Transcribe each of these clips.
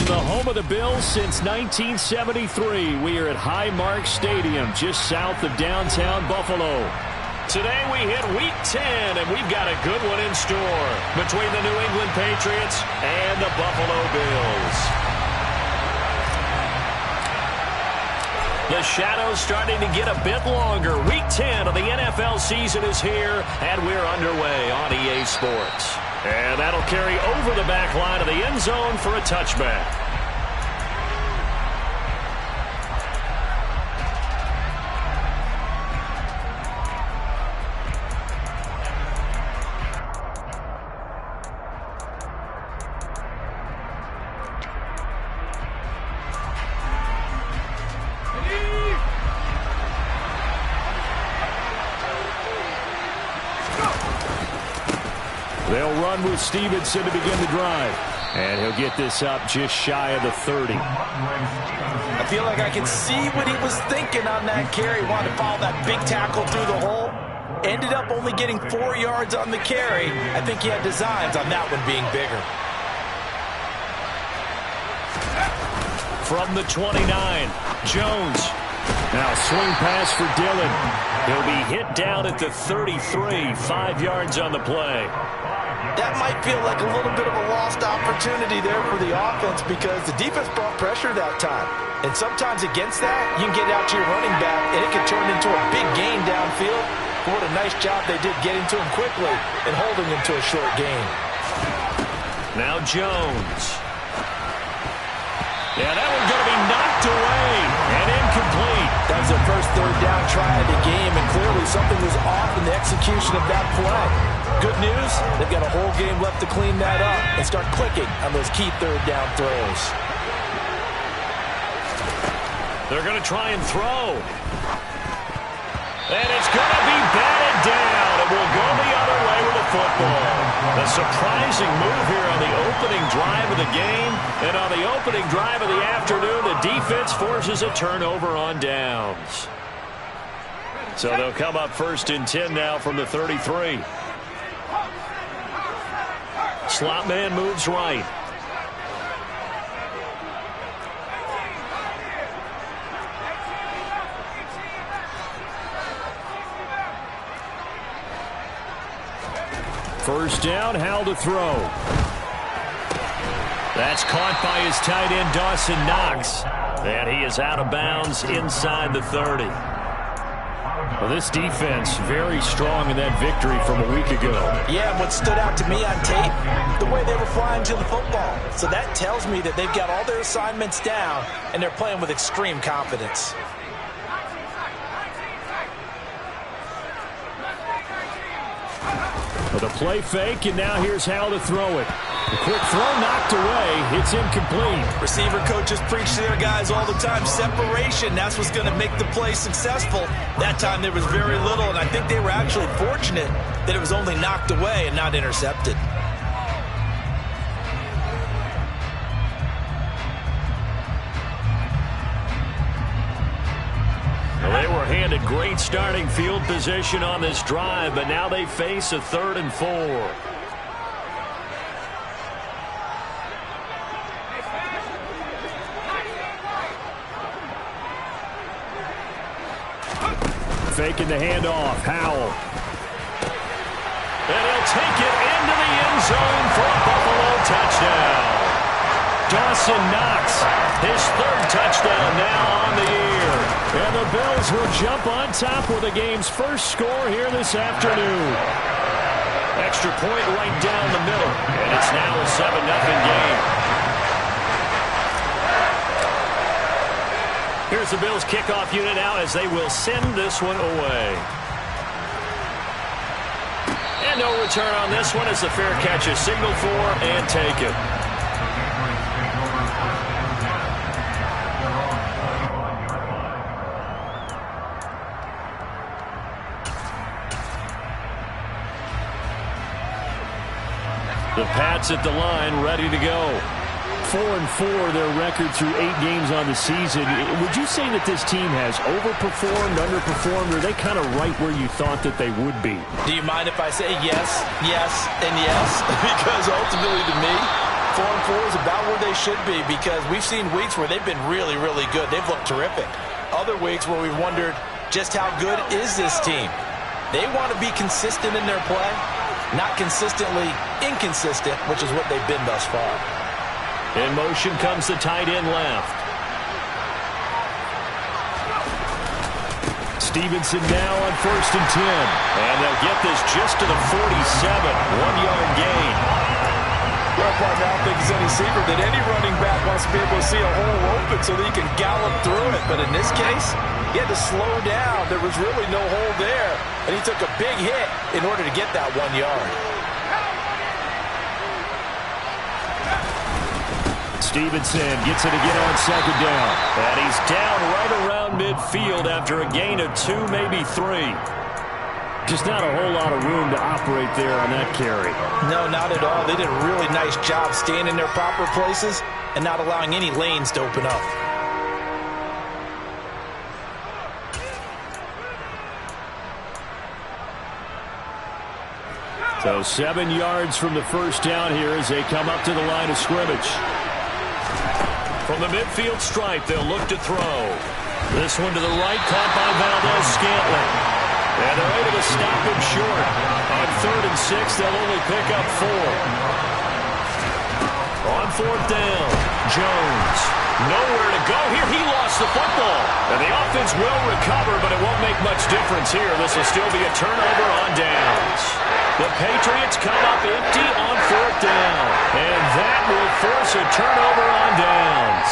the home of the Bills since 1973. We are at Highmark Stadium, just south of downtown Buffalo. Today we hit Week 10, and we've got a good one in store between the New England Patriots and the Buffalo Bills. The shadow's starting to get a bit longer. Week 10 of the NFL season is here, and we're underway on EA Sports. And that'll carry over the back line of the end zone for a touchback. They'll run with Stevenson to begin the drive. And he'll get this up just shy of the 30. I feel like I can see what he was thinking on that carry. Wanted to follow that big tackle through the hole. Ended up only getting 4 yards on the carry. I think he had designs on that one being bigger. From the 29, Jones. Now swing pass for Dillon. He'll be hit down at the 33, 5 yards on the play. That might feel like a little bit of a lost opportunity there for the offense because the defense brought pressure that time. And sometimes against that, you can get out to your running back, and it can turn into a big gain downfield. What a nice job they did getting to him quickly and holding him to a short gain. Now Jones. Yeah, that one's going to be knocked away and incomplete. That was their first third down try of the game, and clearly something was off in the execution of that play. Good news, they've got a whole game left to clean that up and start clicking on those key third down throws. They're going to try and throw. And it's going to be batted down. It will go the other way with the football. A surprising move here on the opening drive of the game. And on the opening drive of the afternoon, the defense forces a turnover on downs. So they'll come up first and 10 now from the 33. Slot man moves right. First down, Howell to throw. That's caught by his tight end, Dawson Knox. And he is out of bounds inside the 30. Well, this defense very strong in that victory from a week ago. Yeah, what stood out to me on tape, the way they were flying to the football. So that tells me that they've got all their assignments down, and they're playing with extreme confidence. With a play fake, and now here's Howell to throw it. The quick throw knocked away. It's incomplete. Receiver coaches preach to their guys all the time. Separation, that's what's going to make the play successful. That time there was very little, and I think they were actually fortunate that it was only knocked away and not intercepted. Well, they were handed great starting field position on this drive, but now they face a 3rd and 4. Faking the handoff, Howell. And he'll take it into the end zone for a Buffalo touchdown. Dawson Knox, his 3rd touchdown now on the year. And the Bills will jump on top with the game's first score here this afternoon. Extra point right down the middle, and it's now a 7-0 game. Here's the Bills kickoff unit now as they will send this one away. And no return on this one as the fair catch is signaled for and taken. The Pats at the line, ready to go. 4-4 their record through 8 games on the season. Would you say that this team has overperformed, underperformed, or are they kind of right where you thought that they would be? Do you mind if I say yes, yes, and yes? Because ultimately to me, 4-4 is about where they should be because we've seen weeks where they've been really, really good. They've looked terrific. Other weeks where we've wondered just how good is this team. They want to be consistent in their play, not consistently inconsistent, which is what they've been thus far. In motion comes the tight end left. Stevenson now on 1st and 10. And they'll get this just to the 47. 1-yard gain. Well, I don't think it's any secret that any running back wants to be able to see a hole open so that he can gallop through it. But in this case, he had to slow down. There was really no hole there. And he took a big hit in order to get that 1 yard. Stevenson gets it again on 2nd down. And he's down right around midfield after a gain of 2, maybe 3. Just not a whole lot of room to operate there on that carry. No, not at all. They did a really nice job staying in their proper places and not allowing any lanes to open up. So 7 yards from the first down here as they come up to the line of scrimmage. From the midfield stripe, they'll look to throw. This one to the right, caught by Valdez-Scantling. And they're able to stop him short. On 3rd and 6, they'll only pick up 4. On 4th down, Jones. Nowhere to go here. He lost the football. And the offense will recover, but it won't make much difference here. This will still be a turnover on downs. The Patriots come up empty on 4th down. And that will force a turnover on downs.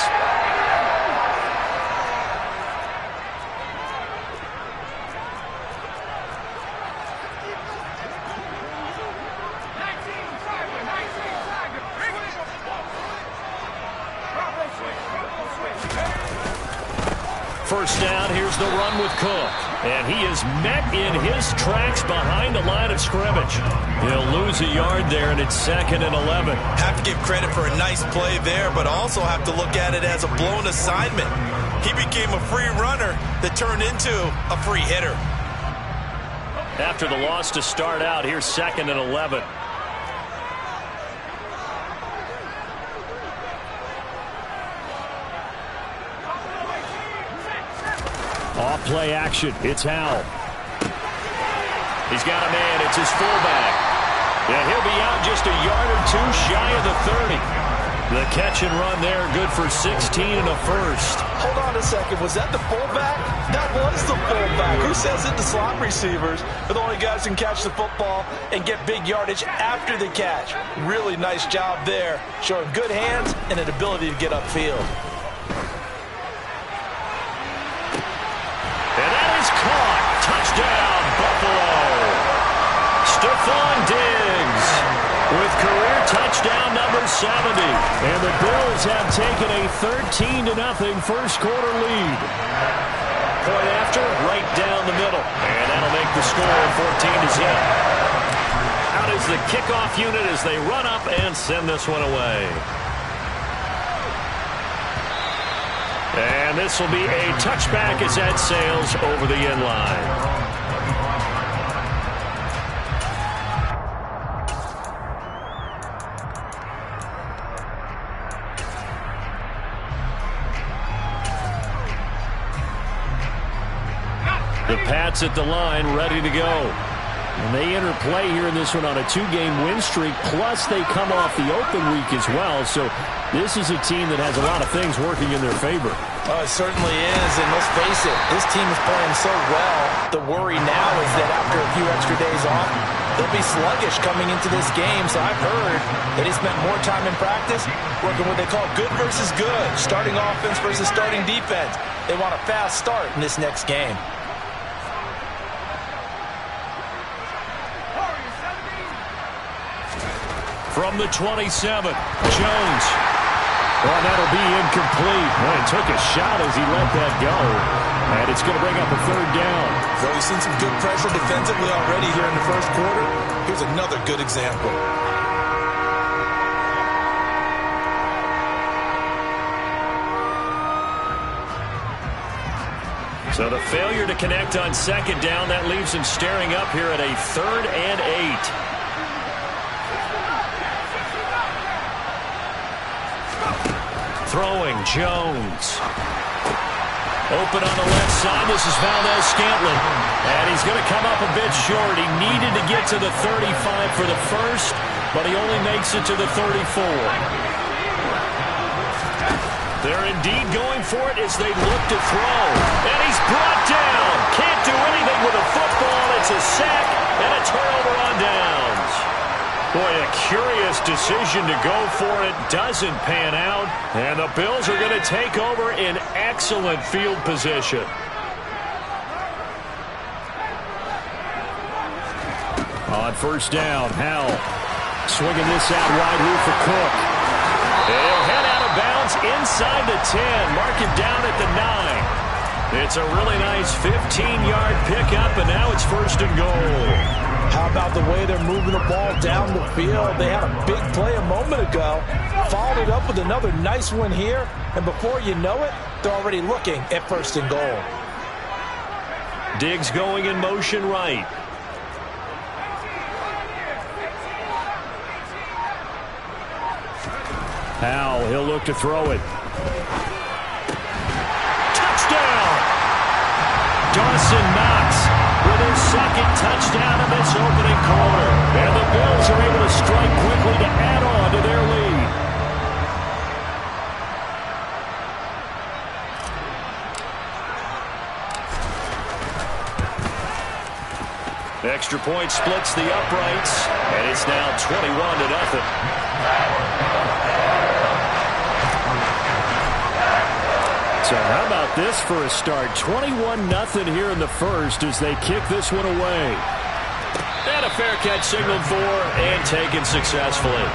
First down, here's the run with Cook. And he is met in his tracks behind the line of scrimmage. He'll lose a yard there, and it's 2nd and 11. Have to give credit for a nice play there, but also have to look at it as a blown assignment. He became a free runner that turned into a free hitter. After the loss to start out, here's 2nd and 11. Off play action. It's Howell. He's got a man. It's his fullback. Yeah, he'll be out just a yard or 2 shy of the 30. The catch and run there, good for 16 and a first. Hold on a second. Was that the fullback? That was the fullback. Who says it? The slot receivers are the only guys who can catch the football and get big yardage after the catch. Really nice job there, showing good hands and an ability to get upfield. Caught. Touchdown, Buffalo. Stephon Diggs with career touchdown number 70. And the Bills have taken a 13-0 first quarter lead. Point after, right down the middle. And that'll make the score 14-0. Out is the kickoff unit as they run up and send this one away. And this will be a touchback as that sails over the end line. The Pats at the line, ready to go. And they enter play here in this one on a 2-game win streak, plus they come off the open week as well. So this is a team that has a lot of things working in their favor. Oh, it certainly is, and let's face it, this team is playing so well. The worry now is that after a few extra days off, they'll be sluggish coming into this game. So I've heard that he spent more time in practice working what they call good versus good, starting offense versus starting defense. They want a fast start in this next game. From the 27, Jones. Well, that'll be incomplete. Well, he took a shot as he let that go. And it's going to bring up a 3rd down. So we've seen some good pressure defensively already here in the first quarter. Here's another good example. So the failure to connect on 2nd down, that leaves him staring up here at a 3rd and 8. throwing, Jones. Open on the left side. This is Valdez-Scantling. And he's going to come up a bit short. He needed to get to the 35 for the first, but he only makes it to the 34. They're indeed going for it as they look to throw. And he's brought down. Can't do anything with a football. It's a sack and a turnover on downs. Boy, a curious decision to go for it. Doesn't pan out. And the Bills are going to take over in excellent field position. On first down, Howell swinging this out wide here for Cook. He'll head out of bounds inside the 10. Mark him down at the 9. It's a really nice 15-yard pickup, and now it's first and goal. How about the way they're moving the ball down the field? They had a big play a moment ago. Followed it up with another nice one here. And before you know it, they're already looking at first and goal. Diggs going in motion right. Howell, he'll look to throw it. Touchdown! Dawson Knox with his second touchdown in this opening quarter. And the Bills are able to strike quickly to add on to their lead. Extra point splits the uprights, and it's now 21-0. So how about this for a start? 21-0 here in the first as they kick this one away. And a fair catch signaled for and taken successfully.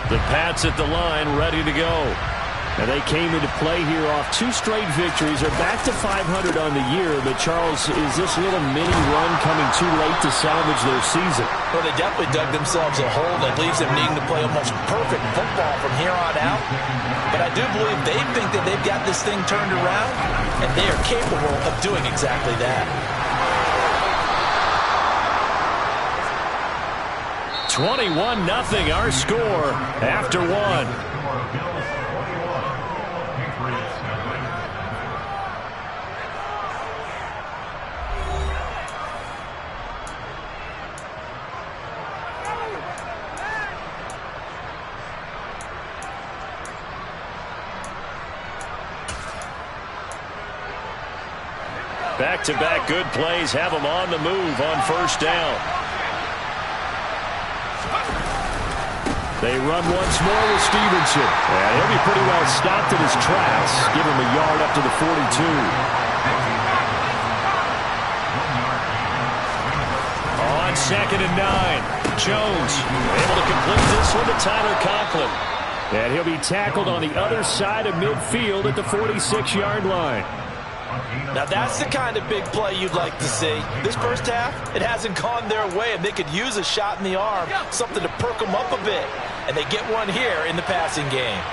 The Pats at the line ready to go. And they came into play here off 2 straight victories. They're back to 500 on the year. But, Charles, is this little mini run coming too late to salvage their season? Well, they definitely dug themselves a hole that leaves them needing to play almost perfect football from here on out. But I do believe they think that they've got this thing turned around, and they are capable of doing exactly that. 21-0 our score after one. Back-to-back good plays have them on the move on first down. They run once more with Stevenson. And he'll be pretty well stopped in his tracks. Give him a yard up to the 42. On 2nd and 9. Jones able to complete this one to Tyler Conklin. And he'll be tackled on the other side of midfield at the 46-yard line. Now that's the kind of big play you'd like to see. This first half, it hasn't gone their way, and they could use a shot in the arm, something to perk them up a bit. And they get one here in the passing game.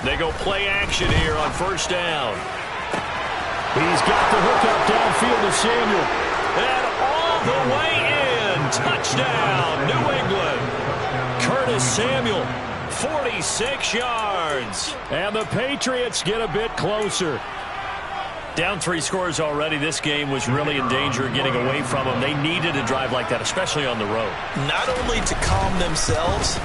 They go play action here on first down. He's got the hook up downfield to Samuel. And all the way in. Touchdown, New England. Curtis Samuel, 46 yards. And the Patriots get a bit closer. Down 3 scores already. This game was really in danger of getting away from them. They needed a drive like that, especially on the road. Not only to calm themselves,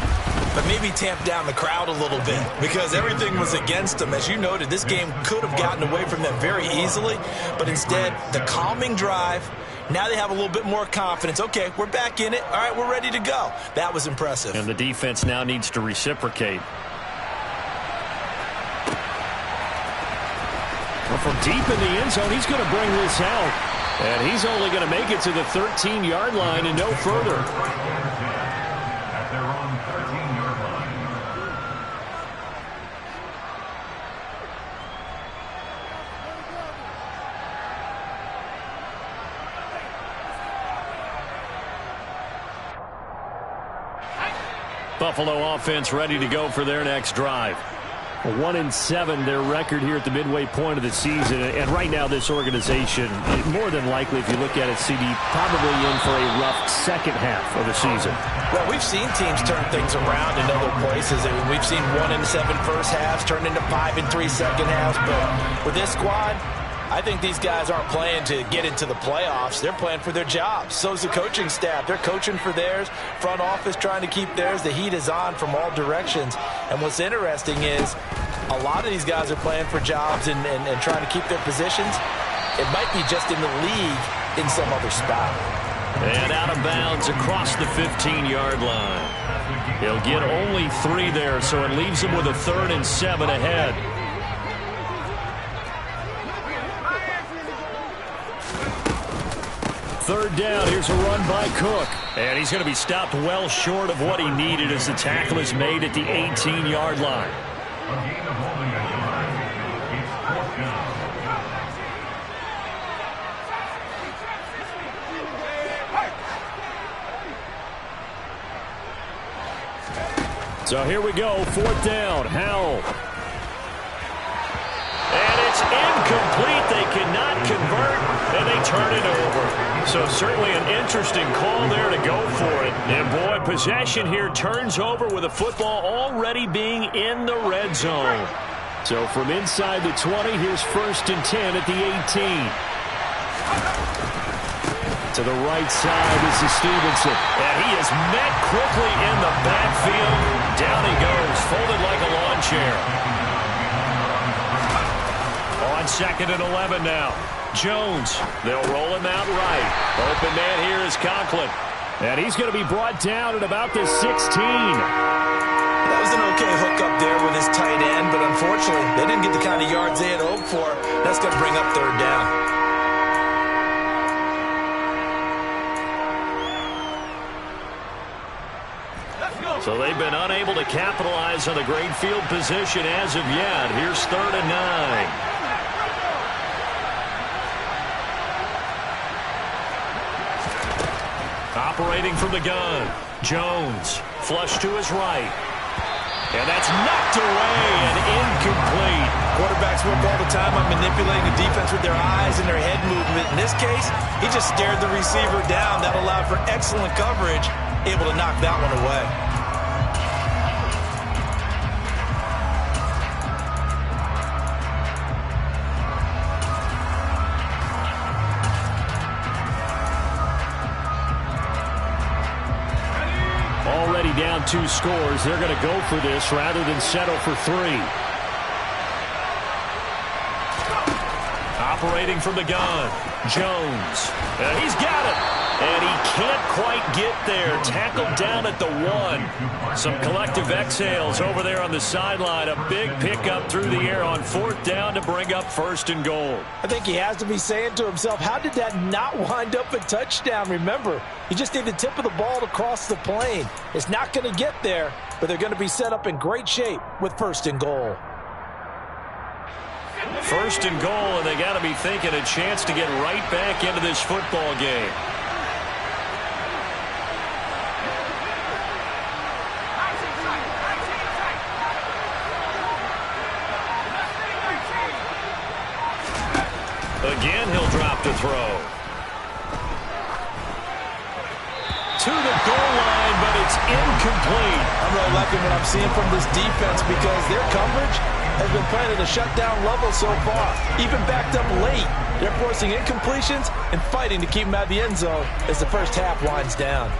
but maybe tamp down the crowd a little bit because everything was against them. As you noted, this game could have gotten away from them very easily, but instead, the calming drive, now they have a little bit more confidence. Okay, we're back in it. All right, we're ready to go. That was impressive. And the defense now needs to reciprocate. Well, from deep in the end zone, he's going to bring this out. And he's only going to make it to the 13-yard line and no further. Buffalo offense ready to go for their next drive. 1-7, their record here at the midway point of the season. And right now, this organization, more than likely, if you look at it, CD, probably in for a rough second half of the season. Well, we've seen teams turn things around in other places. I mean, we've seen 1-7 first halves turn into 5-3 second halves. But with this squad, I think these guys aren't playing to get into the playoffs. They're playing for their jobs. So's the coaching staff. They're coaching for theirs. Front office trying to keep theirs. The heat is on from all directions. And what's interesting is a lot of these guys are playing for jobs and trying to keep their positions. It might be just in the league in some other spot. And out of bounds across the 15-yard line. He'll get only 3 there, so it leaves him with a 3rd and 7 ahead. Third down, here's a run by Cook. And he's going to be stopped well short of what he needed as the tackle is made at the 18-yard line. So here we go, 4th down, Howell. And it's incomplete. They cannot convert, and they turn it over. So certainly an interesting call there to go for it. And boy, possession here turns over with the football already being in the red zone. So from inside the 20, here's 1st and 10 at the 18. To the right side, this is Stevenson. And he is met quickly in the backfield. Down he goes, folded like a lawn chair. On 2nd and 11 now. Jones, they'll roll him out right. Open man here is Conklin. And he's going to be brought down at about the 16. That was an okay hook up there with his tight end, but unfortunately, they didn't get the kind of yards they had hoped for. That's going to bring up 3rd down. So they've been unable to capitalize on the great field position as of yet. Here's 3rd and 9. Operating from the gun, Jones, flush to his right. And that's knocked away and incomplete. Quarterbacks work all the time on manipulating the defense with their eyes and their head movement. In this case, he just stared the receiver down. That allowed for excellent coverage, able to knock that one away. Already down 2 scores. They're going to go for this rather than settle for 3. Operating from the gun, Jones. And he's got it. And he can't quite get there. Tackled down at the 1. Some collective exhales over there on the sideline. A big pickup through the air on 4th down to bring up 1st and goal. I think he has to be saying to himself, how did that not wind up a touchdown? Remember, you just need the tip of the ball to cross the plane. It's not going to get there, but they're going to be set up in great shape with 1st and goal. 1st and goal, and they got to be thinking a chance to get right back into this football game. Again, he'll drop to throw. To the goal line, but it's incomplete. I'm really liking what I'm seeing from this defense because their coverage has been playing at a shutdown level so far. Even backed up late, they're forcing incompletions and fighting to keep them out of the end zone as the first half winds down.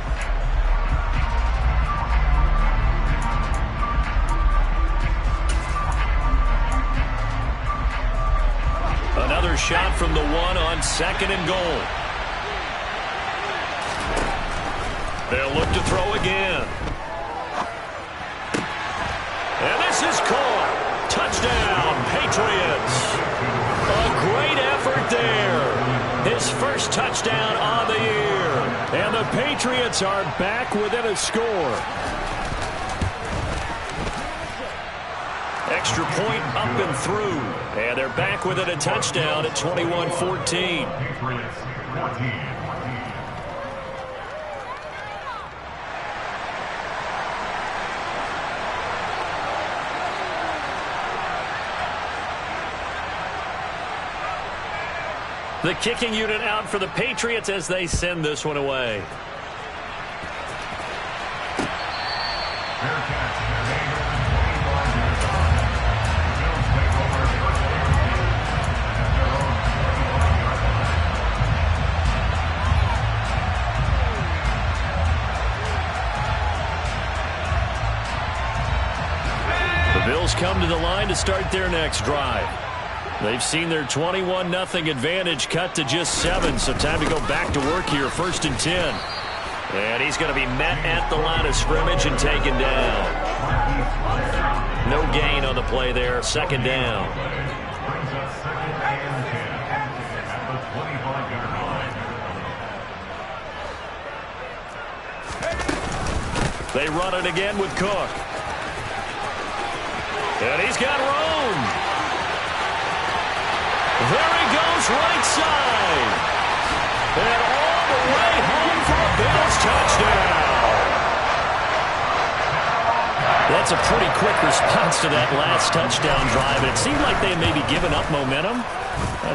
Another shot from the 1 on 2nd and goal. They'll look to throw again. And this is caught. Touchdown, Patriots. A great effort there. His first touchdown on the year. And the Patriots are back within a score. Extra point up and through. And they're back within a touchdown at 21-14. The kicking unit out for the Patriots as they send this one away. The Bills come to the line to start their next drive. They've seen their 21-0 advantage cut to just 7, so time to go back to work here, 1st and 10. And he's going to be met at the line of scrimmage and taken down. No gain on the play there, 2nd down. They run it again with Cook. And he's got room. There he goes, right side. And all the way home for a Bills touchdown. That's a pretty quick response to that last touchdown drive. It seemed like they had maybe given up momentum.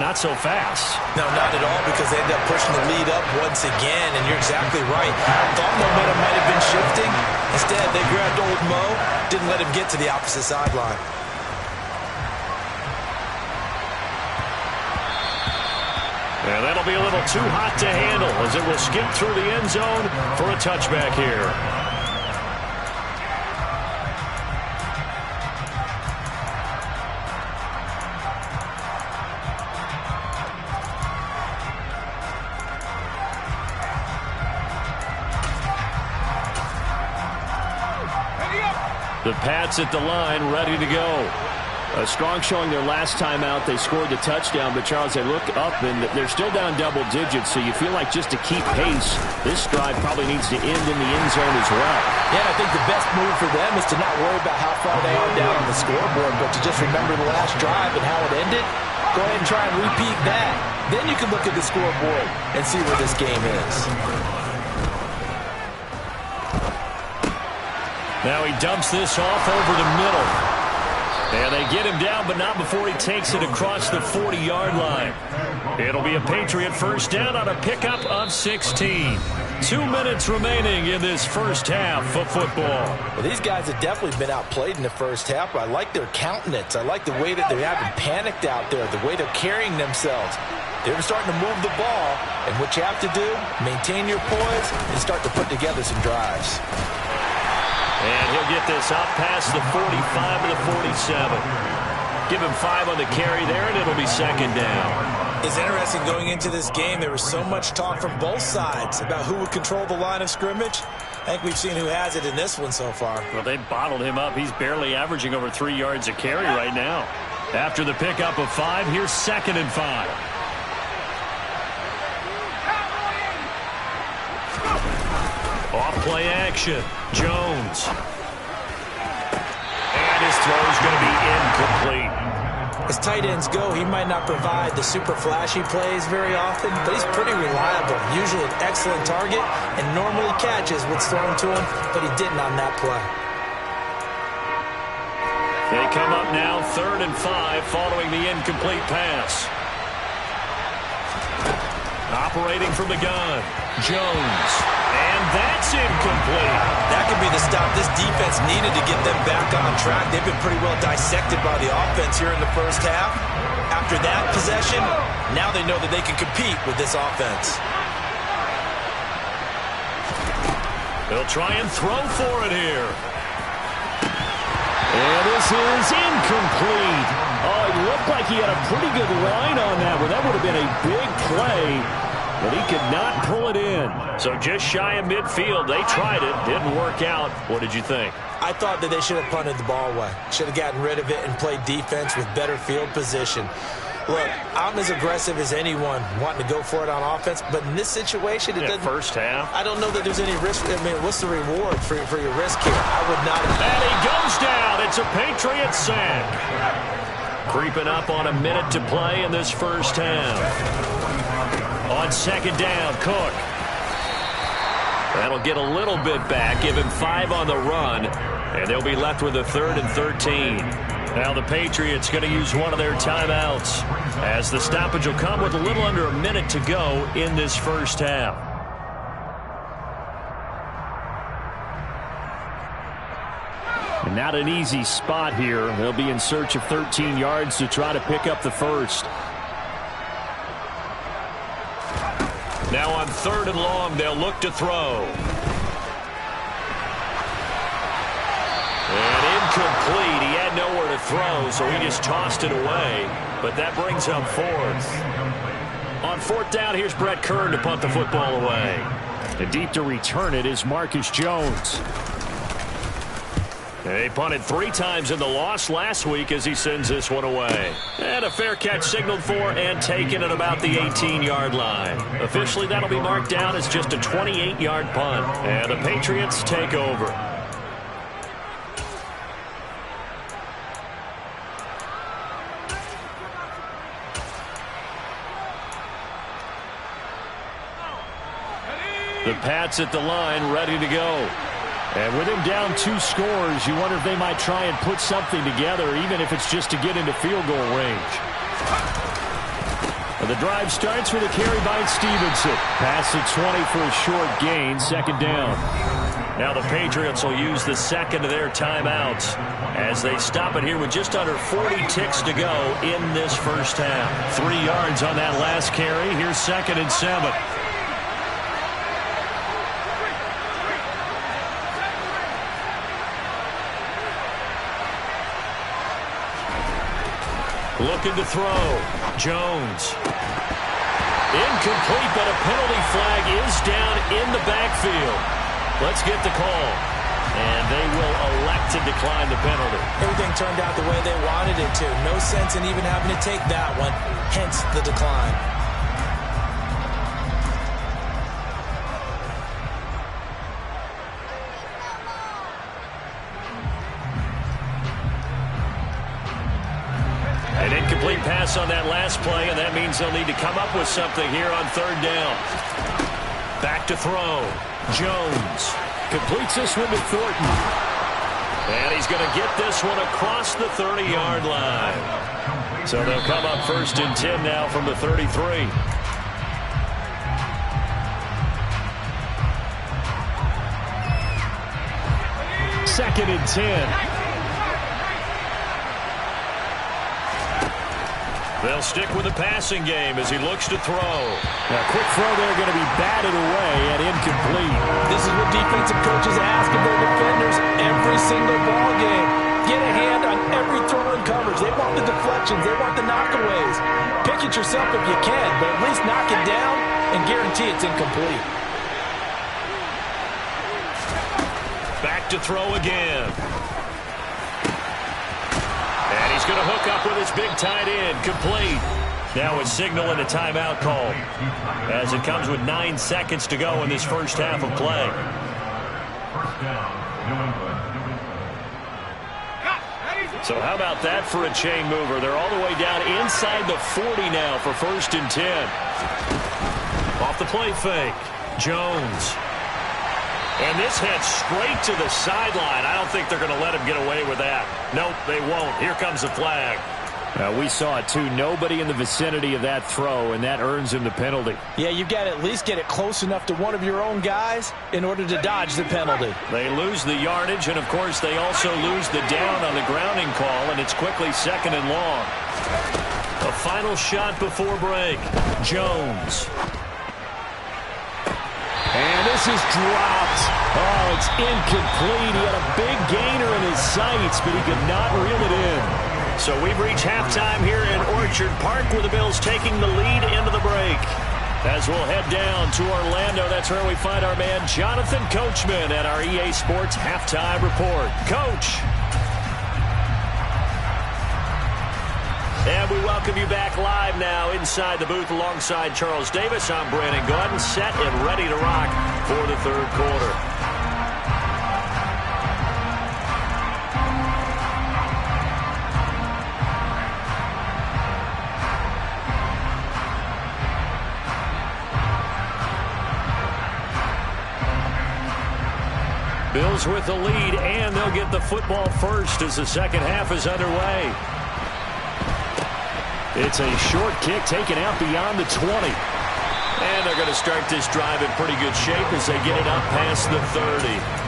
Not so fast. No, not at all, because they ended up pushing the lead up once again, and you're exactly right. Thought momentum might have been shifting. Instead, they grabbed old Mo, didn't let him get to the opposite sideline. And that'll be a little too hot to handle as it will skip through the end zone for a touchback here. The Pats at the line, ready to go. A strong showing their last time out. They scored the touchdown, but Charles, they look up and they're still down double digits, so you feel like just to keep pace, this drive probably needs to end in the end zone as well. Yeah, I think the best move for them is to not worry about how far they are down on the scoreboard, but to just remember the last drive and how it ended. Go ahead and try and repeat that. Then you can look at the scoreboard and see where this game is. Now he dumps this off over the middle. And they get him down, but not before he takes it across the 40-yard line. It'll be a Patriot first down on a pickup of 16. 2 minutes remaining in this first half of football. Well, these guys have definitely been outplayed in the first half, but I like their countenance. I like the way that they haven't panicked out there, the way they're carrying themselves. They're starting to move the ball, and what you have to do, maintain your poise and start to put together some drives. And he'll get this out past the 45 to the 47. Give him 5 on the carry there, and it'll be 2nd down. It's interesting going into this game. There was so much talk from both sides about who would control the line of scrimmage. I think we've seen who has it in this one so far. Well, they bottled him up. He's barely averaging over 3 yards a carry right now. After the pickup of 5, here's 2nd and 5. Off play action. Jones. And his throw's going to be incomplete. As tight ends go, he might not provide the super flashy plays very often, but he's pretty reliable. Usually an excellent target and normally catches what's thrown to him, but he didn't on that play. They come up now 3rd and 5 following the incomplete pass. Operating from the gun, Jones. And that's incomplete. That could be the stop this defense needed to get them back on track. They've been pretty well dissected by the offense here in the first half. After that possession, now they know that they can compete with this offense. They'll try and throw for it here. And this is incomplete. Oh, it looked like he had a pretty good line on that one. That would have been a big play, but he could not pull it in. So just shy of midfield. They tried it. Didn't work out. What did you think? I thought that they should have punted the ball away. Should have gotten rid of it and played defense with better field position. Look, I'm as aggressive as anyone wanting to go for it on offense, but in this situation, it doesn't. First half. I don't know that there's any risk. I mean, what's the reward for your risk here? I would not have. And he goes down. It's a Patriot sack. Creeping up on a minute to play in this first half. On 2nd down, Cook. That'll get a little bit back, give him 5 on the run, and they'll be left with a 3rd and 13. Now the Patriots going to use one of their timeouts as the stoppage will come with a little under a minute to go in this first half. And not an easy spot here. They'll be in search of 13 yards to try to pick up the first. Now on 3rd and long, they'll look to throw. And incomplete. He had nowhere to throw, so he just tossed it away. But that brings up 4th. On 4th down, here's Brett Kern to punt the football away. And deep to return it is Marcus Jones. They punted 3 times in the loss last week as he sends this one away. And a fair catch signaled for and taken at about the 18-yard line. Officially, that'll be marked down as just a 28-yard punt. And the Patriots take over. The Pats at the line, ready to go. And with him down 2 scores, you wonder if they might try and put something together, even if it's just to get into field goal range. And the drive starts with a carry by Stevenson. Pass to 20 for a short gain, 2nd down. Now the Patriots will use the second of their timeouts as they stop it here with just under 40 ticks to go in this first half. 3 yards on that last carry. Here's 2nd and 7. Looking to throw. Jones. Incomplete, but a penalty flag is down in the backfield. Let's get the call. And they will elect to decline the penalty. Everything turned out the way they wanted it to. No sense in even having to take that one. Hence the decline. An incomplete pass on that last play, and that means they'll need to come up with something here on 3rd down. Back to throw. Jones Completes this one to Thornton. And he's going to get this one across the 30-yard line. So they'll come up 1st and 10 now from the 33. Second and 10. They'll stick with the passing game as he looks to throw. A quick throw there going to be batted away and incomplete. This is what defensive coaches ask of their defenders every single ball game. Get a hand on every throw in coverage. They want the deflections. They want the knockaways. Pick it yourself if you can, but at least knock it down and guarantee it's incomplete. Back to throw again. And he's going to hook up with his big tight end. Complete. Now a signal and a timeout call as it comes with 9 seconds to go in this first half of play. So how about that for a chain mover? They're all the way down inside the 40 now for 1st and 10. Off the play fake. Jones. And this heads straight to the sideline. I don't think they're going to let him get away with that. Nope, they won't. Here comes the flag. We saw it, too. Nobody in the vicinity of that throw, and that earns him the penalty. Yeah, you've got to at least get it close enough to one of your own guys in order to dodge the penalty. They lose the yardage, and, of course, they also lose the down on the grounding call, and it's quickly 2nd and long. A final shot before break. Jones. And this is dropped. Oh, it's incomplete. He had a big gainer in his sights, but he could not reel it in. So we've reached halftime here in Orchard Park with the Bills taking the lead into the break. As we'll head down to Orlando, that's where we find our man Jonathan Coachman at our EA Sports Halftime Report. Coach. And we welcome you back live now inside the booth alongside Charles Davis. I'm Brandon Gordon, set and ready to rock for the 3rd quarter. Bills with the lead, and they'll get the football first as the second half is underway. It's a short kick taken out beyond the 20. And they're going to start this drive in pretty good shape as they get it up past the 30.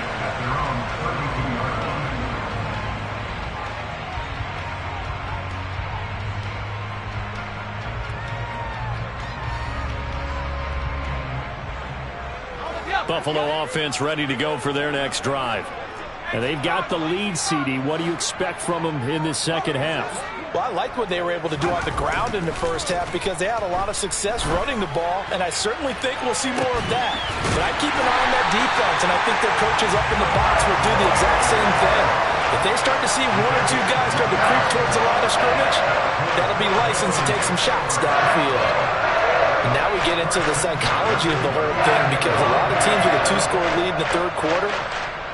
Buffalo offense ready to go for their next drive. And they've got the lead, CD. What do you expect from them in this second half? Well, I like what they were able to do on the ground in the first half because they had a lot of success running the ball, and I certainly think we'll see more of that. But I keep an eye on that defense, and I think their coaches up in the box will do the exact same thing. If they start to see one or two guys start to creep towards the line of scrimmage, that'll be license to take some shots downfield. And now we get into the psychology of the whole thing because a lot of teams with a two-score lead in the third quarter,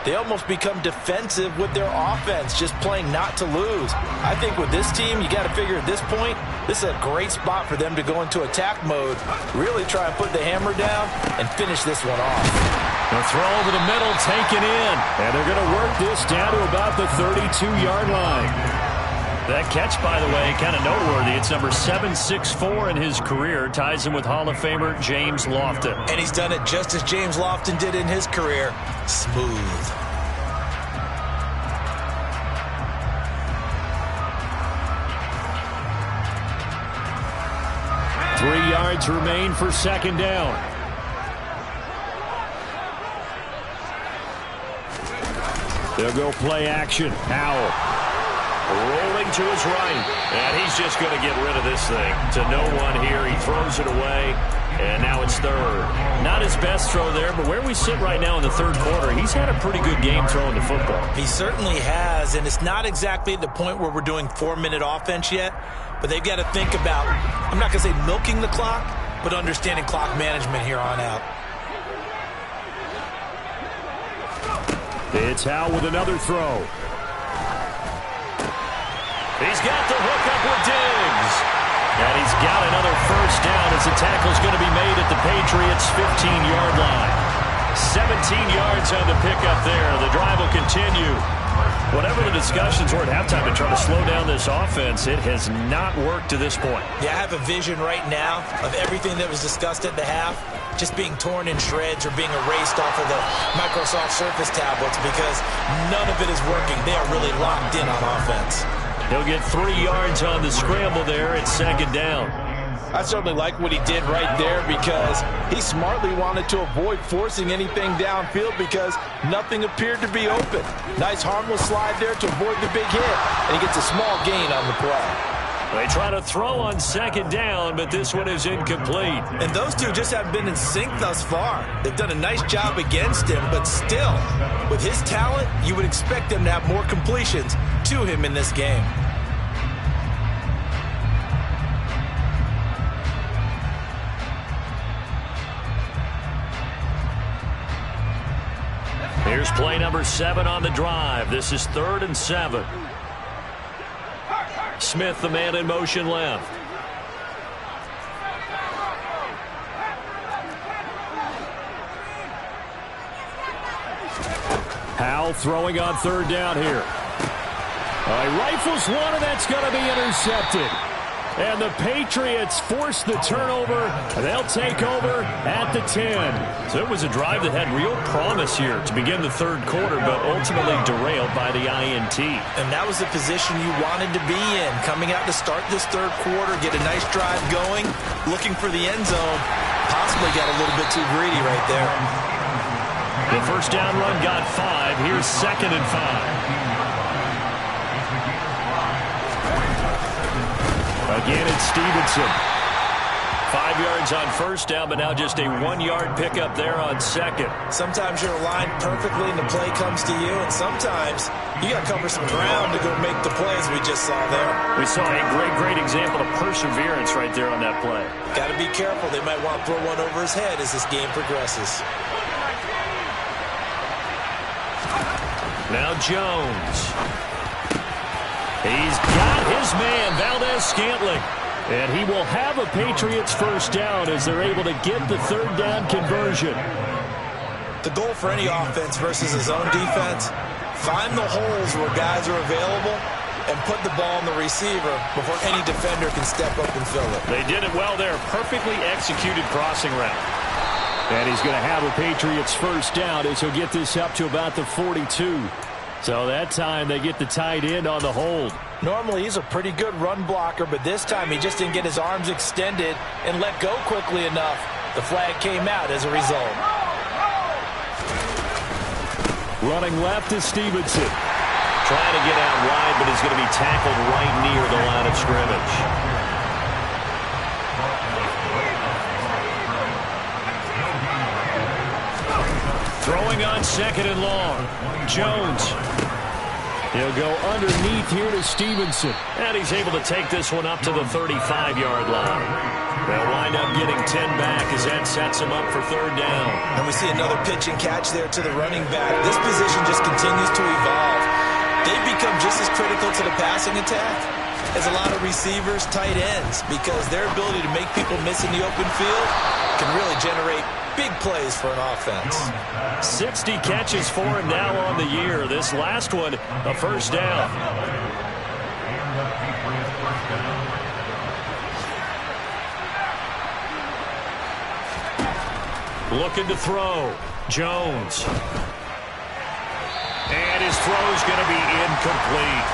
they almost become defensive with their offense, just playing not to lose. I think with this team, you got to figure at this point, this is a great spot for them to go into attack mode, really try and put the hammer down and finish this one off. The throw over the middle taken in, and they're going to work this down to about the 32-yard line. That catch, by the way, kind of noteworthy. It's number 764 in his career. Ties him with Hall of Famer James Lofton. And he's done it just as James Lofton did in his career. Smooth. Three yards remain for second down. They'll go play action. Howell. Rolling to his right. And he's just going to get rid of this thing. To no one here. He throws it away. And now it's third. Not his best throw there, but where we sit right now in the third quarter, he's had a pretty good game throwing the football. He certainly has, and it's not exactly at the point where we're doing 4-minute offense yet, but they've got to think about, I'm not going to say milking the clock, but understanding clock management here on out. It's Howell with another throw. He's got the hook up with Diggs. And he's got another first down as the tackle's going to be made at the Patriots' 15-yard line. 17 yards on the pickup there. The drive will continue. Whatever the discussions were at halftime to try to slow down this offense, it has not worked to this point. Yeah, I have a vision right now of everything that was discussed at the half just being torn in shreds or being erased off of the Microsoft Surface tablets because none of it is working. They are really locked in on offense. He'll get 3 yards on the scramble there at second down. I certainly like what he did right there because he smartly wanted to avoid forcing anything downfield because nothing appeared to be open. Nice harmless slide there to avoid the big hit, and he gets a small gain on the play. They try to throw on second down, but this one is incomplete. And those two just haven't been in sync thus far. They've done a nice job against him, but still, with his talent, you would expect him to have more completions to him in this game. Here's play number 7 on the drive. This is 3rd and 7. Smith, the man in motion left. Howell throwing on 3rd down here. He rifles one, and that's going to be intercepted. And the Patriots force the turnover. They'll take over at the 10. So it was a drive that had real promise here to begin the third quarter, but ultimately derailed by the INT. And that was the position you wanted to be in. Coming out to start this third quarter, get a nice drive going, looking for the end zone. Possibly got a little bit too greedy right there. The first down run got 5. Here's 2nd and 5. Again, it's Stevenson. 5 yards on first down, but now just a 1-yard pickup there on second. Sometimes you're aligned perfectly and the play comes to you, and sometimes you got to cover some ground to go make the plays we just saw there. We saw a great example of perseverance right there on that play. Got to be careful. They might want to throw one over his head as this game progresses. Now Jones. He's got his man, Valdez-Scantling. And he will have a Patriots first down as they're able to get the 3rd down conversion. The goal for any offense versus a zone defense, find the holes where guys are available and put the ball on the receiver before any defender can step up and fill it. They did it well there. Perfectly executed crossing route. And he's going to have a Patriots first down as he'll get this up to about the 42. So that time they get the tight end on the hold. Normally he's a pretty good run blocker, but this time he just didn't get his arms extended and let go quickly enough. The flag came out as a result. Running left is Stevenson. Trying to get out wide, but he's going to be tackled right near the line of scrimmage. Throwing on 2nd and long. Jones. He'll go underneath here to Stevenson. And he's able to take this one up to the 35-yard line. They'll wind up getting 10 back as that sets him up for 3rd down. And we see another pitch and catch there to the running back. This position just continues to evolve. They've become just as critical to the passing attack as a lot of receivers, tight ends, because their ability to make people miss in the open field can really generate big plays for an offense. 60 catches for him now on the year. This last one, a first down. Looking to throw. Jones. And his throw's going to be incomplete.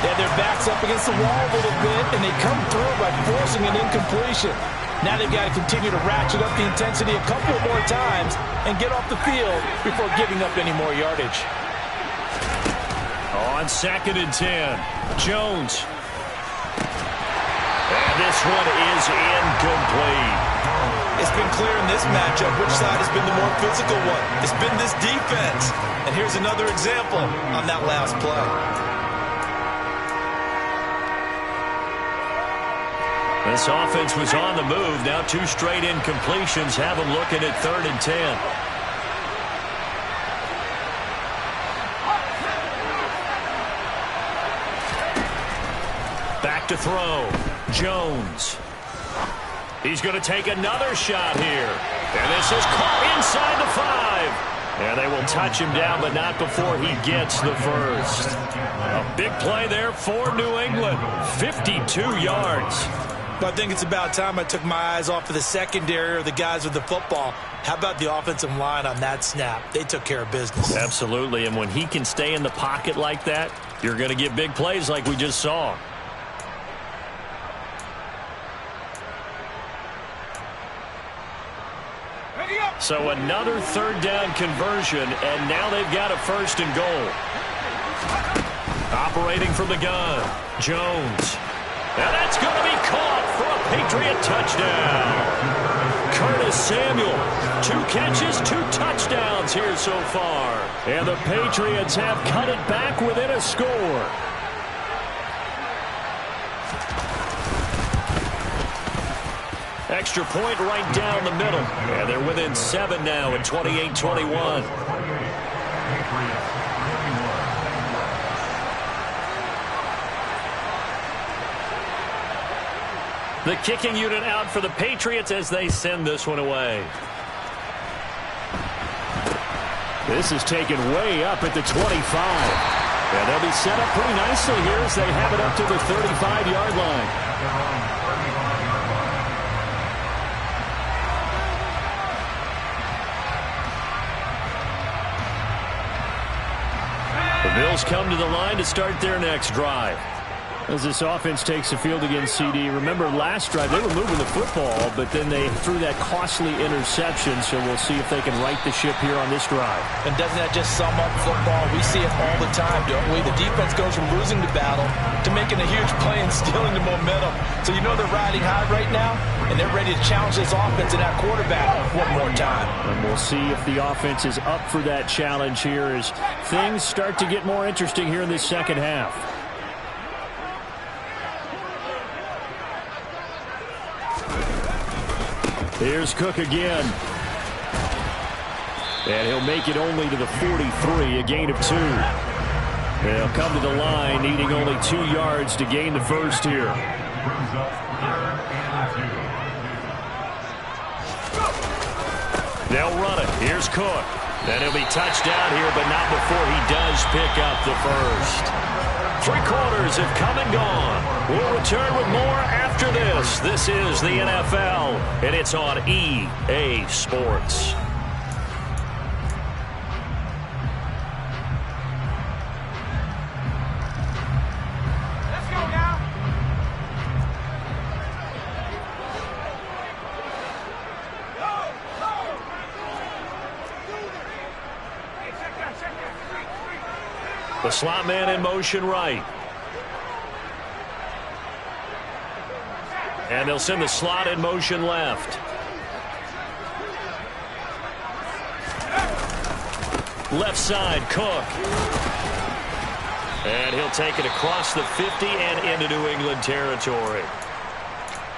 Yeah, their back's up against the wall a little bit, and they come through by forcing an incompletion. Now they've got to continue to ratchet up the intensity a couple more times and get off the field before giving up any more yardage. On 2nd and 10, Jones. And this one is incomplete. It's been clear in this matchup which side has been the more physical one. It's been this defense. And here's another example on that last play. This offense was on the move. Now 2 straight incompletions have them looking at 3rd and 10. Back to throw. Jones. He's going to take another shot here. And this is caught inside the 5. And they will touch him down, but not before he gets the first. A big play there for New England. 52 yards. But I think it's about time I took my eyes off of the secondary or the guys with the football. How about the offensive line on that snap? They took care of business. Absolutely, and when he can stay in the pocket like that, you're going to get big plays like we just saw. So another 3rd down conversion, and now they've got a 1st and goal. Operating from the gun, Jones. And that's going to be caught for a Patriot touchdown. Curtis Samuel, 2 catches, 2 touchdowns here so far. And the Patriots have cut it back within a score. Extra point right down the middle. And they're within 7 now at 28-21. The kicking unit out for the Patriots as they send this one away. This is taken way up at the 25. And they'll be set up pretty nicely here as they have it up to the 35-yard line. The Bills come to the line to start their next drive. As this offense takes the field against CD, remember last drive they were moving the football, but then they threw that costly interception, so we'll see if they can right the ship here on this drive. And doesn't that just sum up football? We see it all the time, don't we? The defense goes from losing the battle to making a huge play and stealing the momentum. So you know they're riding high right now, and they're ready to challenge this offense and that quarterback one more time. And we'll see if the offense is up for that challenge here as things start to get more interesting here in this second half. Here's Cook again. And he'll make it only to the 43, a gain of 2. They'll come to the line, needing only 2 yards to gain the first here. They'll run it. Here's Cook. And he'll be touched down here, but not before he does pick up the first. 3 quarters have come and gone. We'll return with more after this. This is the NFL, and it's on EA Sports. The slot man in motion right. And they'll send the slot in motion left. Left side, Cook. And he'll take it across the 50 and into New England territory.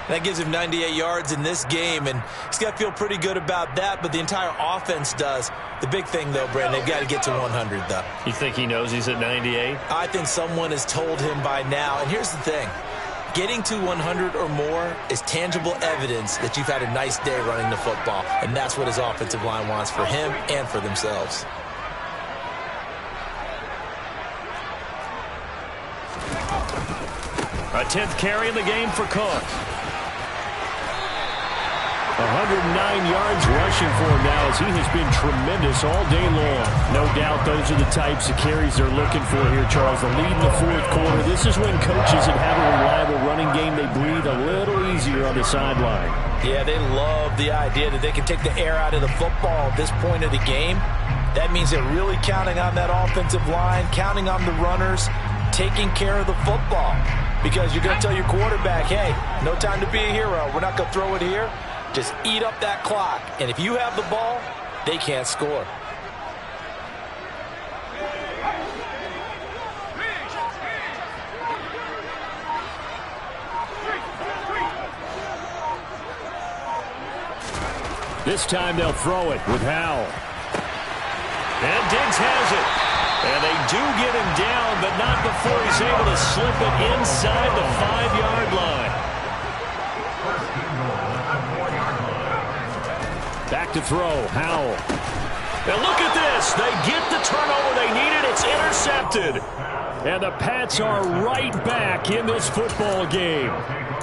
That gives him 98 yards in this game, and he's got to feel pretty good about that, but the entire offense does. The big thing, though, Brandon, they've got to get to 100, though. You think he knows he's at 98? I think someone has told him by now, and here's the thing. Getting to 100 or more is tangible evidence that you've had a nice day running the football, and that's what his offensive line wants for him and for themselves. A 10th carry in the game for Cook. 109 yards rushing for him now as he has been tremendous all day long. No doubt those are the types of carries they're looking for here, Charles. The lead in the 4th quarter. This is when coaches that have a reliable running game, they breathe a little easier on the sideline. Yeah, they love the idea that they can take the air out of the football at this point of the game. That means they're really counting on that offensive line, counting on the runners, taking care of the football. Because you're going to tell your quarterback, hey, no time to be a hero. We're not going to throw it here. Just eat up that clock. And if you have the ball, they can't score. This time they'll throw it with Howell. And Diggs has it. And they do get him down, but not before he's able to slip it inside the 5-yard line. Back to throw, Howell. Now look at this. They get the turnover they needed. It's intercepted. And the Pats are right back in this football game.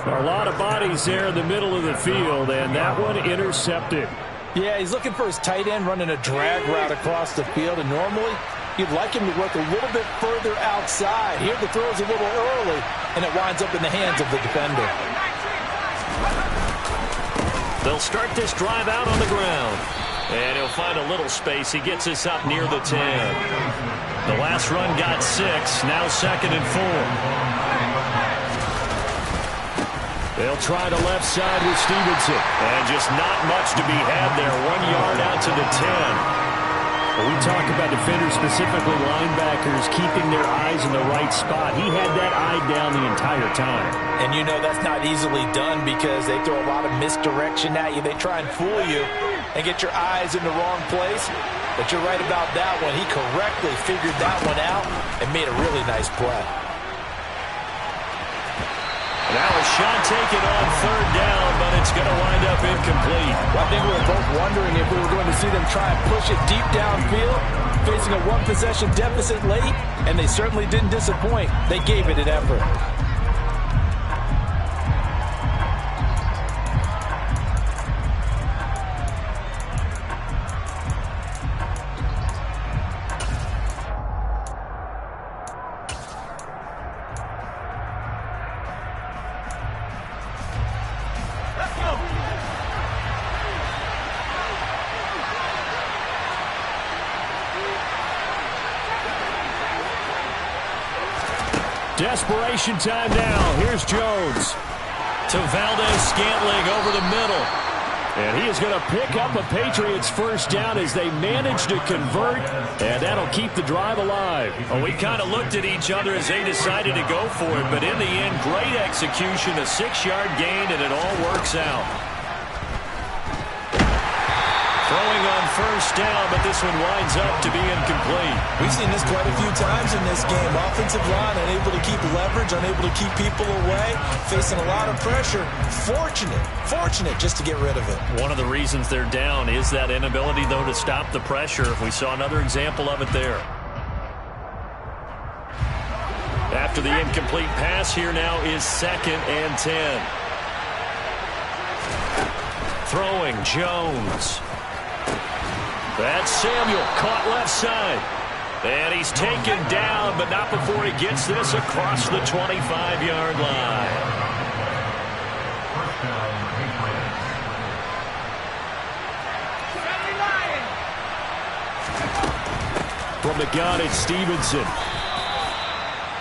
A lot of bodies there in the middle of the field, and that one intercepted. Yeah, he's looking for his tight end running a drag route across the field, and normally you'd like him to work a little bit further outside. Here the throw's a little early, and it winds up in the hands of the defender. They'll start this drive out on the ground. And he'll find a little space. He gets us up near the 10. The last run got 6. Now 2nd and 4. They'll try the left side with Stevenson. And just not much to be had there. 1 yard out to the 10. When we talk about defenders, specifically linebackers, keeping their eyes in the right spot, he had that eye down the entire time. And you know that's not easily done because they throw a lot of misdirection at you. They try and fool you and get your eyes in the wrong place. But you're right about that one. He correctly figured that one out and made a really nice play. Now a shot taken on 3rd down, but it's going to wind up incomplete. Well, I think we were both wondering if we were going to see them try and push it deep downfield, facing a 1-possession deficit late, and they certainly didn't disappoint. They gave it an effort. Desperation time now. Here's Jones. To Valdez-Scantling over the middle. And he is going to pick up a Patriots first down as they manage to convert, and that'll keep the drive alive. Well, we kind of looked at each other as they decided to go for it, but in the end, great execution, a 6-yard gain, and it all works out. Throwing on first down, but this one winds up to be incomplete. We've seen this quite a few times in this game. Offensive line unable to keep leverage, unable to keep people away, facing a lot of pressure. Fortunate just to get rid of it. One of the reasons they're down is that inability, though, to stop the pressure. We saw another example of it there. After the incomplete pass, here now is 2nd and 10. Throwing, Jones. That's Samuel, caught left side. And he's taken down, but not before he gets this across the 25-yard line. From the gun, it's Stevenson.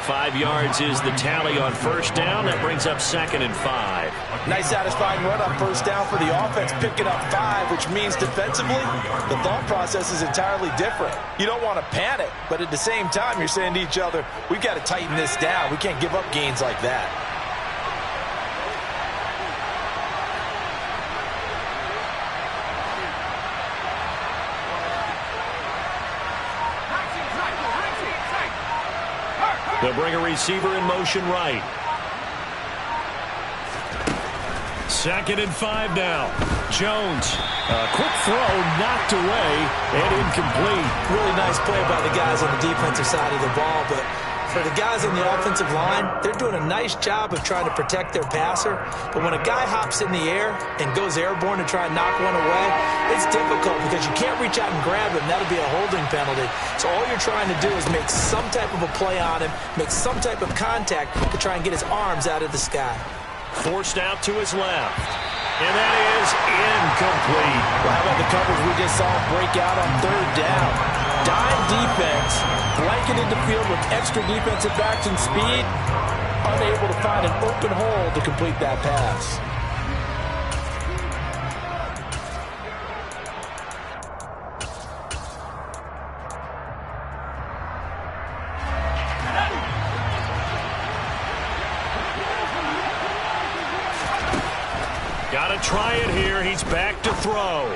5 yards is the tally on first down. That brings up 2nd and 5. Nice satisfying run on first down for the offense, picking up 5, which means defensively, the thought process is entirely different. You don't want to panic, but at the same time, you're saying to each other, we've got to tighten this down. We can't give up gains like that. They'll bring a receiver in motion right. 2nd and 5 now. Jones. A quick throw knocked away and incomplete. Really nice play by the guys on the defensive side of the ball, but for the guys on the offensive line, they're doing a nice job of trying to protect their passer. But when a guy hops in the air and goes airborne to try and knock one away, it's difficult because you can't reach out and grab him. That'll be a holding penalty. So all you're trying to do is make some type of a play on him, make some type of contact to try and get his arms out of the sky. Forced out to his left. And that is incomplete. Well, how about the coverage we just saw break out on 3rd down? Dime defense, blanketed the field with extra defensive backs and speed, unable to find an open hole to complete that pass. Got to try it here. He's back to throw.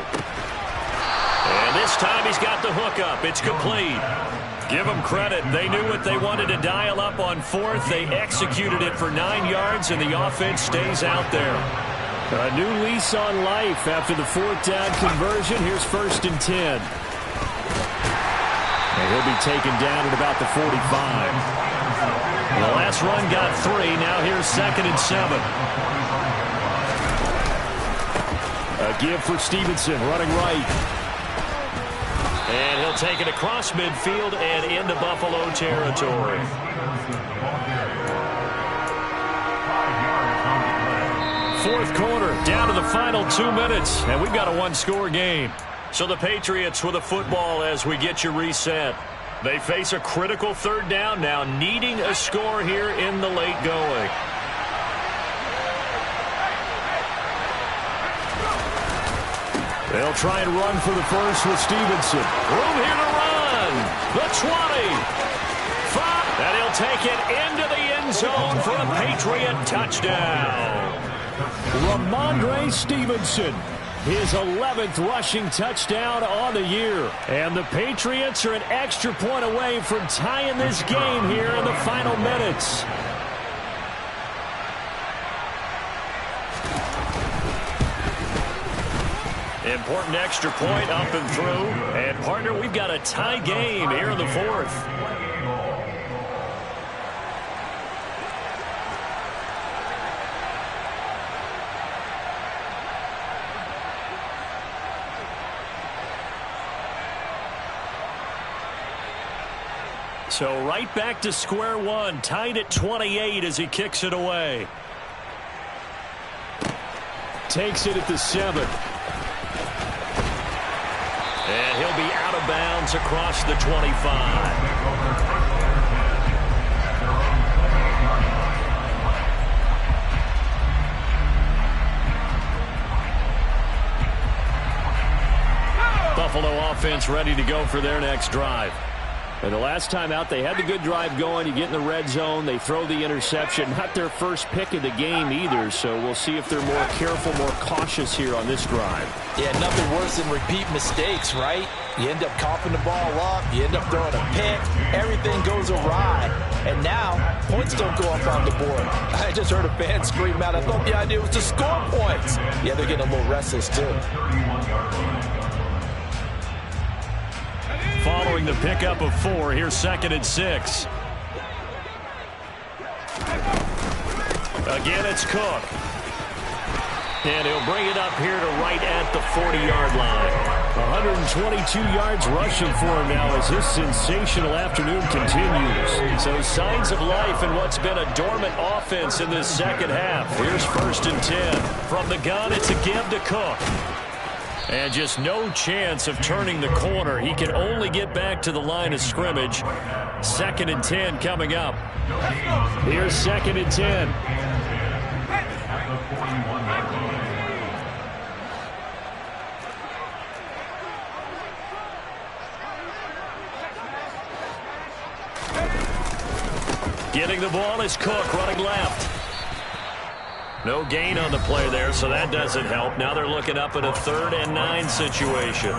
And this time he's got the hook up. It's complete. Give them credit. They knew what they wanted to dial up on 4th. They executed it for 9 yards, and the offense stays out there. A new lease on life after the 4th down conversion. Here's 1st and 10. And he'll be taken down at about the 45. The last run got 3. Now here's 2nd and 7. A give for Stevenson, running right. And he'll take it across midfield and into Buffalo territory. Fourth quarter, down to the final 2 minutes, and we've got a one-score game. So the Patriots with a football as we get you reset. They face a critical 3rd down now, needing a score here in the late going. They'll try and run for the first with Stevenson. Room here to run. The 20. 5. And he'll take it into the end zone for a Patriot touchdown. Ramondre Stevenson, his 11th rushing touchdown on the year. And the Patriots are an extra point away from tying this game here in the final minutes. Important extra point up and through. And, partner, we've got a tie game here in the 4th. So right back to square one, tied at 28 as he kicks it away. Takes it at the 7. And he'll be out of bounds across the 25. Buffalo offense ready to go for their next drive. And the last time out, they had the good drive going. You get in the red zone, they throw the interception. Not their first pick of the game either, so we'll see if they're more careful, more cautious here on this drive. Yeah, nothing worse than repeat mistakes, right? You end up coughing the ball up, you end up throwing a pick, everything goes awry. And now, points don't go up on the board. I just heard a fan scream out, I thought the idea was to score points. Yeah, they're getting a little restless too. Following the pickup of 4, here's 2nd and 6. Again, it's Cook. And he'll bring it up here to right at the 40-yard line. 122 yards rushing for him now as this sensational afternoon continues. So signs of life in what's been a dormant offense in this second half. Here's 1st and 10. From the gun, it's a give to Cook. And just no chance of turning the corner. He can only get back to the line of scrimmage. 2nd and 10 coming up. Here's 2nd and 10. Getting the ball is Cook, running left. No gain on the play there, so that doesn't help. Now they're looking up at a 3rd and 9 situation.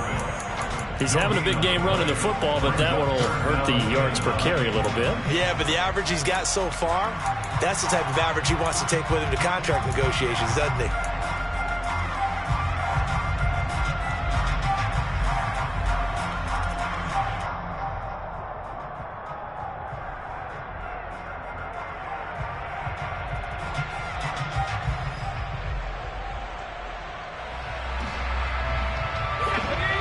He's having a big game running the football, but that one will hurt the yards per carry a little bit. Yeah, but the average he's got so far, that's the type of average he wants to take with him to contract negotiations, doesn't he?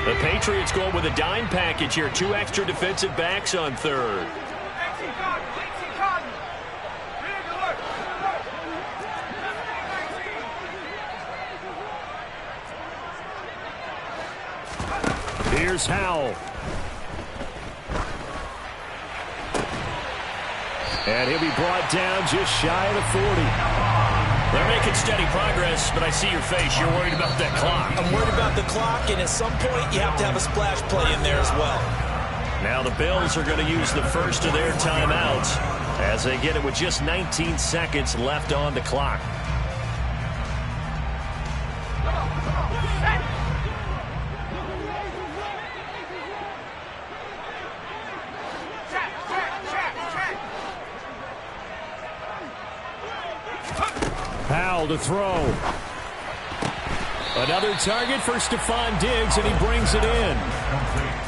The Patriots going with a dime package here. 2 extra defensive backs on 3rd. Here's Howell. And he'll be brought down just shy of the 40. They're making steady progress, but I see your face. You're worried about that clock. I'm worried about the clock, and at some point, you have to have a splash play in there as well. Now the Bills are going to use the first of their timeouts as they get it with just 19 seconds left on the clock. Powell to throw. Another target for Stephon Diggs, and he brings it in.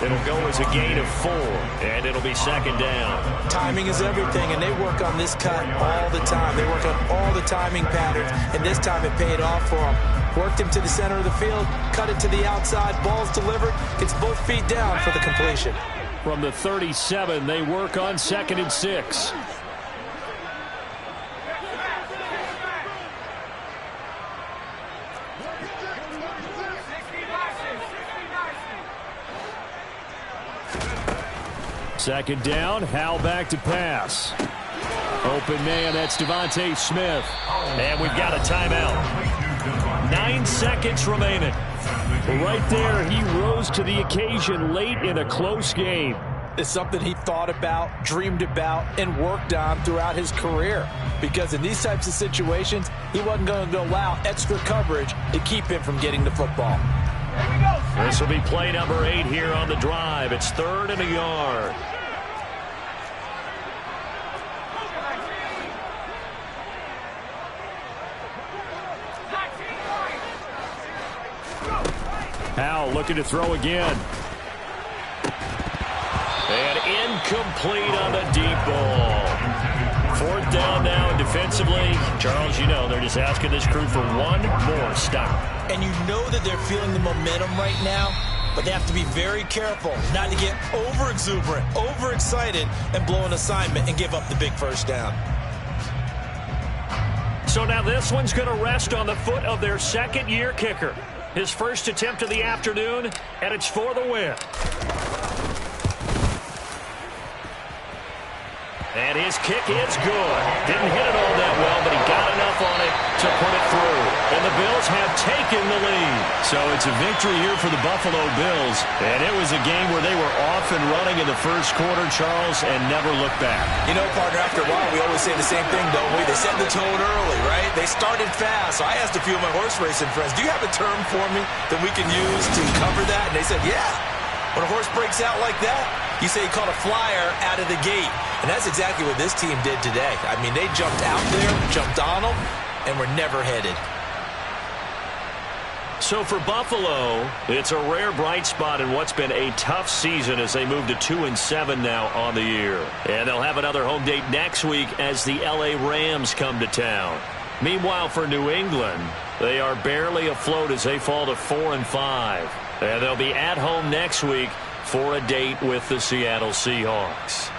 It'll go as a gain of 4, and it'll be 2nd down. Timing is everything, and they work on this cut all the time. They work on all the timing patterns, and this time it paid off for them. Worked him to the center of the field, cut it to the outside, ball's delivered, gets both feet down for the completion. From the 37, they work on 2nd and 6. Second down, Howell back to pass. Open man, that's Devontae Smith. And we've got a timeout. 9 seconds remaining. Right there, he rose to the occasion late in a close game. It's something he thought about, dreamed about, and worked on throughout his career. Because in these types of situations, he wasn't going to allow extra coverage to keep him from getting the football. This will be play number 8 here on the drive. It's 3rd and a yard. Howell looking to throw again. And incomplete on the deep ball. 4th down now, and defensively, Charles, you know, they're just asking this crew for one more stop. And you know that they're feeling the momentum right now, but they have to be very careful not to get over-exuberant, over-excited, and blow an assignment and give up the big first down. So now this one's going to rest on the foot of their second-year kicker. His first attempt of the afternoon, and it's for the win. And his kick is good. Didn't hit it all that well, but he got enough on it to to put it through. And the Bills have taken the lead. So it's a victory here for the Buffalo Bills. And it was a game where they were off and running in the first quarter, Charles, and never looked back. You know, partner, after a while, we always say the same thing, don't we? They set the tone early, right? They started fast. So I asked a few of my horse racing friends, do you have a term for me that we can use to cover that? And they said, yeah. When a horse breaks out like that, you say he caught a flyer out of the gate. And that's exactly what this team did today. I mean, they jumped out there, jumped on them, and were never headed. So for Buffalo, it's a rare bright spot in what's been a tough season as they move to 2-7 now on the year. And they'll have another home date next week as the LA Rams come to town. Meanwhile, for New England, they are barely afloat as they fall to 4-5. And they'll be at home next week for a date with the Seattle Seahawks.